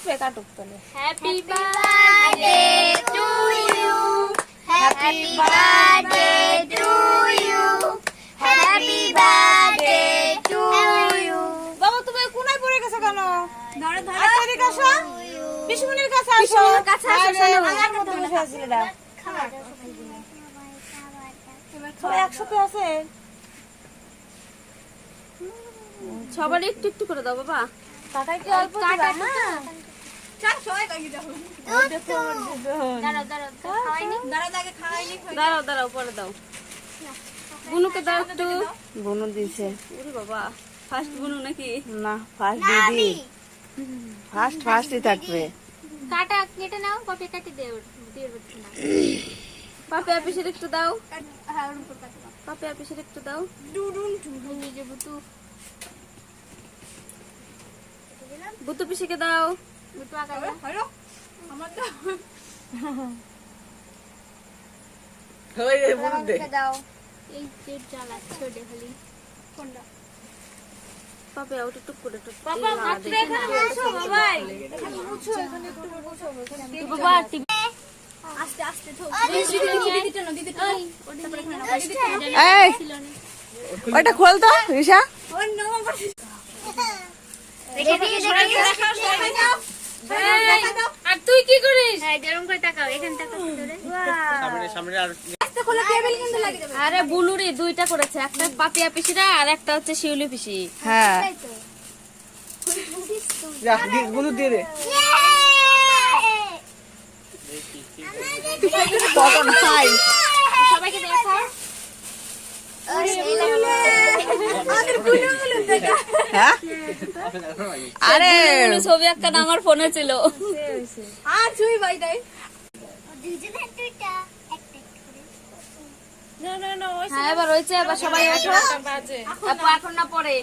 কাটবে কাটুক তাহলে। Happy birthday to you, happy birthday to you, happy birthday to you. বাবা তুমি কোনায় পড়ে গেছো কেন? ধরো ধরো, এদিকে আসো, বিশুমনির কাছে আসো। বিশুমনির কাছে আসো, আরে, শোনো। আমার মতো বসে আছিলে না। সবাই একসাথে আছে। সবার একটু একটু করে দাও বাবা। কাকাই কি অল্প দিবা? হ্যাঁ। ওই দেখো আমার দুজন। দাঁড়াও দাঁড়াও, খাওয়াইনি। দাঁড়াও দাঁড়াও পরে দাও। বুনুকে দাও একটু। বুনু দিছে ওরে বাবা, ফার্স্ট বুনু নাকি? না, ফার্স্ট দিদি ফার্স্টই থাকবে। কাটা কেটে নাও, কপি কাটি দে ওর দিয়ে দিচ্ছি না। পাপে আপিসের একটু দাও। পাপে আপিসের একটু দাও। নিজে বুতু বুতু পিসিকে দাও। বুতু আগে দাও। আমাকে দাও। এই যে জ্বালা ছোড়ে খালি কোনটা পাপে ওটা টুক করে টুক। বাবা মাত্র এখানে বসো বাবাই। বাবা টিভি আস্তে আস্তে থো। এই ওটা খোল তো রিশা। আর তুই কি করিস? হ্যাঁ গরম করে তাকাও, এখান তাকাও ধরে। আরে বুনুরি দুইটা করেছে, একটা পাপিয়া পিসিরা আর একটা হচ্ছে শিউলি পিসি। হ্যাঁ যা বুনু দিয়ে দে। কত ভাই সবাইকে দেখাও। হ্যাঁ আরে বুনু ছবি একটা আমার ফোনে ছিল। হ্যাঁ এবার হয়েছে, এবার সবাই আসো। এখন না পরে